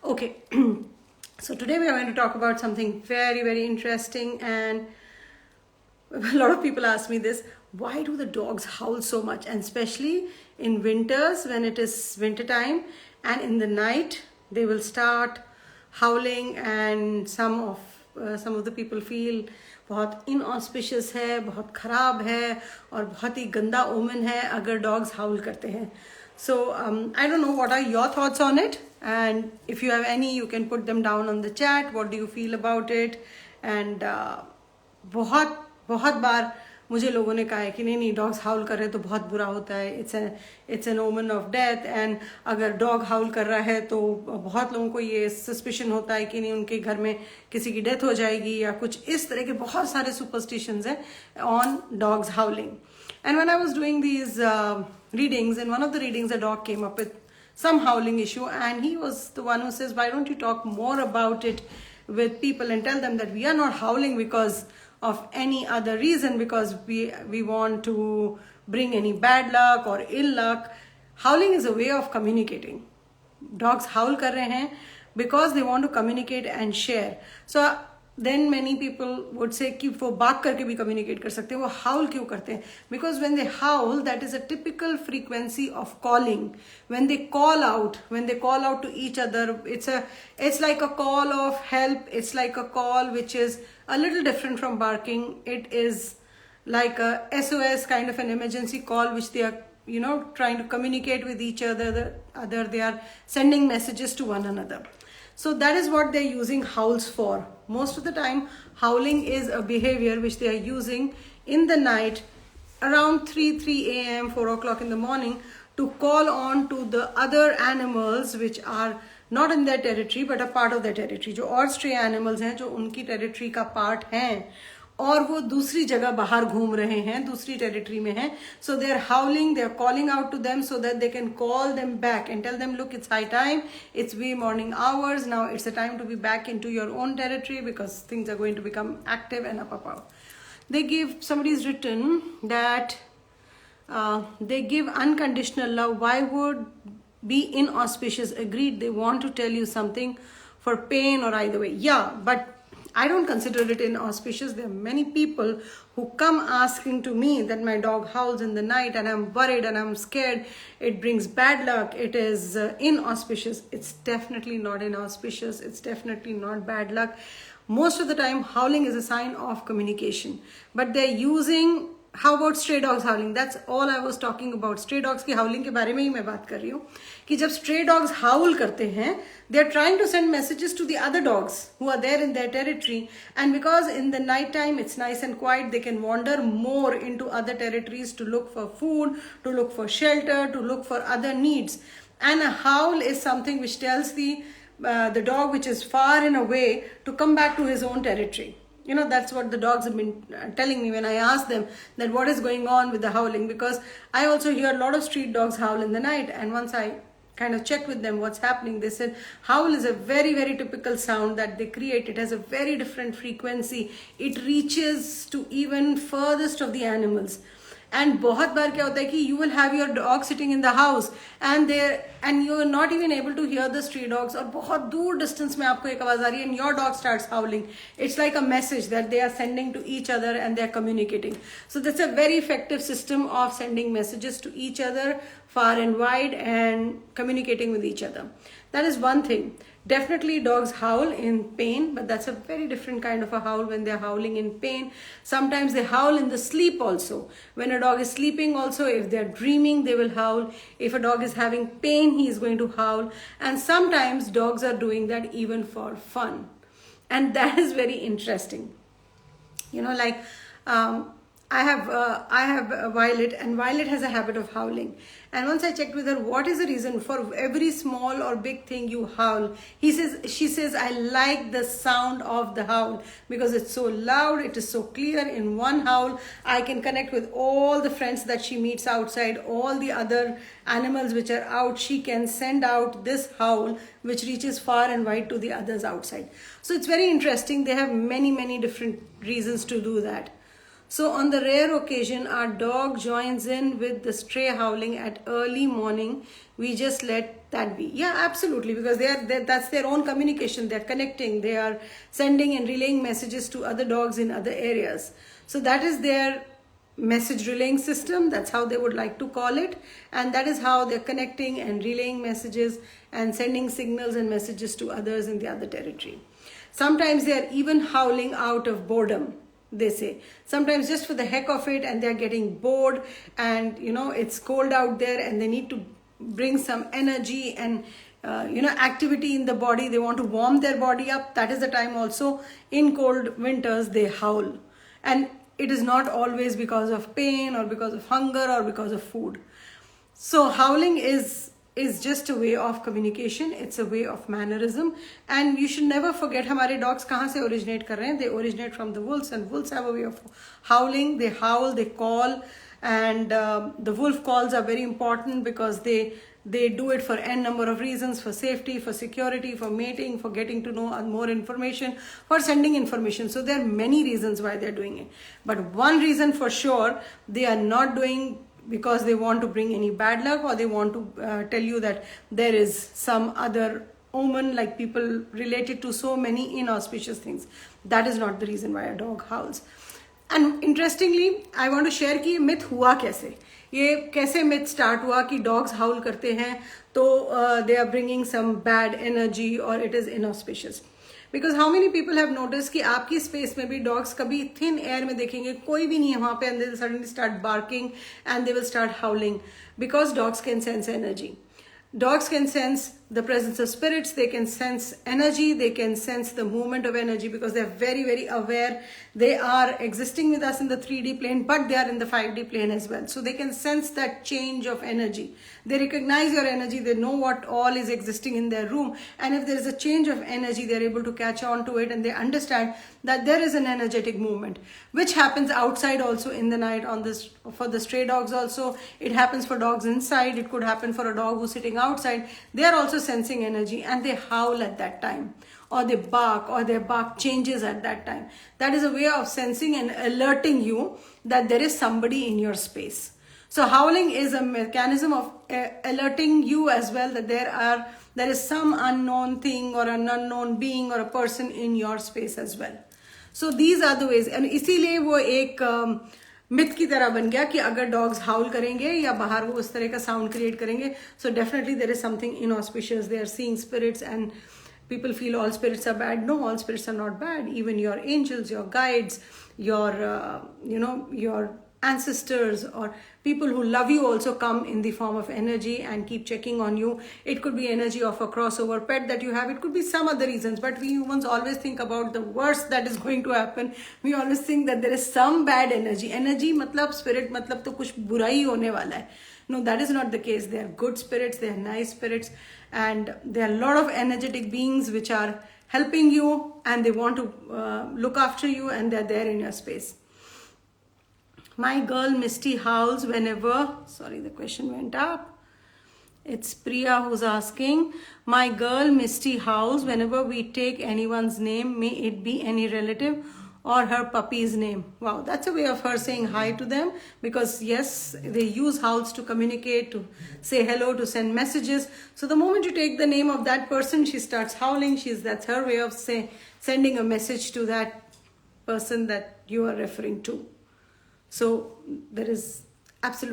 Okay, so today we are going to talk about something very, very interesting, and a lot of people ask me this: why do the dogs howl so much? And especially in winters when it is winter time, and in the night they will start howling, and some of the people feel बहुत inauspicious है, बहुत खराब है और बहुत ही गंदा omen है अगर dogs howl करते हैं. So I don't know, what are your thoughts on it? And if you have any, you can put them down on the chat. What do you feel about it? And बहुत बहुत बार मुझे लोगों ने कहा है कि नहीं डॉग्स हाउल कर रहे हैं तो बहुत बुरा होता है, इट्स एन ओमन ऑफ डेथ. एंड अगर डॉग हाउल कर रहा है तो बहुत लोगों को ये सस्पिशन होता है कि नहीं उनके घर में किसी की डेथ हो जाएगी या कुछ इस तरह के बहुत सारे सुपरस्टिशंस हैं on dogs हाउलिंग. And when I was doing these readings, in one of the readings, a dog came up with some howling issue, and he was the one who says, why don't you talk more about it with people and tell them that we are not howling because of any other reason, because we want to bring any bad luck or ill luck. Howling is a way of communicating. Dogs howl kar rahe hain because they want to communicate and share. So then many people would say कि वो बाक करके भी communicate कर सकते हैं, वो howl क्यों करते हैं? Because when they howl, that is a typical frequency of calling. When they call out to each other, it's like a call of help. It's like a call which is a little different from barking. It is like a SOS kind of an emergency call which they are trying to communicate with each other. They are sending messages to one another. So that is what they're using howls for. Most of the time, howling is a behavior which they are using in the night around 3 a.m., 4 o'clock in the morning to call on to the other animals which are not in their territory but a part of their territory. जो और stray animals हैं जो उनकी territory का part हैं और वो दूसरी जगह बाहर घूम रहे हैं, दूसरी टेरिटरी में हैं. So they are howling, they are calling out to them so that they can call them back and tell them, look, it's high time, it's wee morning hours, now it's the time to be back into your own territory because things are going to become active and up. Somebody's written that they give unconditional love. Why would be inauspicious? Agreed, they want to tell you something for pain or either way. Yeah, but I don't consider it inauspicious. There are many people who come asking to me that my dog howls in the night and I'm worried and I'm scared. It brings bad luck. It is inauspicious. It's definitely not inauspicious. It's definitely not bad luck. Most of the time, howling is a sign of communication. But they're using... How about stray dogs howling? That's all I was talking about. Stray dogs की howling के बारे में ही मैं बात कर रही हूँ कि जब stray dogs howl करते हैं, they are trying to send messages to the other dogs who are there in their territory. And because in the night time it's nice and quiet, they can wander more into other territories to look for food, to look for shelter, to look for other needs. And a howl is something which tells the dog which is far and away to come back to his own territory. That's what the dogs have been telling me when I ask them that what is going on with the howling, because I also hear a lot of street dogs howl in the night. And once I kind of checked with them what's happening, they said howl is a very, very typical sound that they create. It has a very different frequency. It reaches to even furthest of the animals. And बहुत बार क्या होता है कि you will have your dog sitting in the house and you are not even able to hear the stray dogs और बहुत दूर distance में आपको एक आवाज आ रही है and your dog starts howling. It's like a message that they are sending to each other and they are communicating. So that's a very effective system of sending messages to each other far and wide and communicating with each other. That is one thing. Definitely dogs howl in pain, but that's a very different kind of a howl when they're howling in pain. Sometimes they howl in the sleep also. When a dog is sleeping also, if they're dreaming, they will howl. If a dog is having pain, he is going to howl. And sometimes dogs are doing that even for fun. And that is very interesting. I have Violet, and Violet has a habit of howling. And once I checked with her, what is the reason for every small or big thing you howl? She says, I like the sound of the howl because it's so loud, it is so clear. In one howl, I can connect with all the friends that she meets outside, all the other animals which are out. She can send out this howl which reaches far and wide to the others outside. So it's very interesting. They have many, many different reasons to do that. So on the rare occasion our dog joins in with the stray howling at early morning, we just let that be. Yeah, absolutely, because that's their own communication. They're connecting, they are sending and relaying messages to other dogs in other areas. So that is their message relaying system, that's how they would like to call it, and that is how they're connecting and relaying messages and sending signals and messages to others in the other territory. Sometimes they are even howling out of boredom, they say, sometimes just for the heck of it, and they're getting bored, and it's cold out there and they need to bring some energy and activity in the body. They want to warm their body up. That is the time also in cold winters they howl, and it is not always because of pain or because of hunger or because of food. So howling is just a way of communication. It's a way of mannerism, and you should never forget हमारे dogs कहाँ से originate कर रहे हैं. They originate from the wolves, and wolves have a way of howling. They howl, they call, and the wolf calls are very important because they do it for n number of reasons: for safety, for security, for mating, for getting to know more information, for sending information. So there are many reasons why they're doing it, but one reason for sure, they are not doing because they want to bring any bad luck, or they want to tell you that there is some other omen, like people relate it to so many inauspicious things. That is not the reason why a dog howls. And interestingly, I want to share कि myth हुआ कैसे, ये कैसे myth start हुआ कि dogs howl करते हैं तो they are bringing some bad energy or it is inauspicious. Because how many people have noticed कि आपकी space में भी dogs कभी thin air में देखेंगे कोई भी नहीं है वहाँ पे, and they will suddenly start barking and they will start howling, because dogs can sense energy. Dogs can sense the presence of spirits, they can sense energy, they can sense the movement of energy, because they are very, very aware. They are existing with us in the 3D plane, but they are in the 5D plane as well. So they can sense that change of energy. They recognize your energy, they know what all is existing in their room. And if there is a change of energy, they're able to catch on to it, and they understand that there is an energetic movement, which happens outside also in the night on this, for the stray dogs also. It happens for dogs inside. It could happen for a dog who's sitting outside. They are also sensing energy, and they howl at that time, or they bark, or their bark changes at that time. That is a way of sensing and alerting you that there is somebody in your space. So howling is a mechanism of alerting you as well that there is some unknown thing or an unknown being or a person in your space as well. So these are the ways, and इसीलिए वो एक myth की तरह बन गया कि अगर dogs हाउल करेंगे या बाहर वो उस तरह का साउंड क्रिएट करेंगे, so definitely there is something inauspicious. They are seeing spirits, and people feel all spirits are bad. No, all spirits are not bad. Even your angels, your guides, your ancestors, or people who love you also come in the form of energy and keep checking on you. It could be energy of a crossover pet that you have. It could be some other reasons, but we humans always think about the worst that is going to happen. We always think that there is some bad energy. Energy matlab spirit matlab to kuch bura hi hone wala hai. No, that is not the case. They are good spirits, they are nice spirits, and there are a lot of energetic beings which are helping you, and they want to look after you, and they're there in your space. My girl Misty howls whenever, sorry, the question went up. It's Priya who's asking. My girl Misty howls whenever we take anyone's name, may it be any relative or her puppy's name. Wow, that's a way of her saying hi to them, because yes, they use howls to communicate, to say hello, to send messages. So the moment you take the name of that person, she starts howling. That's her way of sending a message to that person that you are referring to. So there is absolutely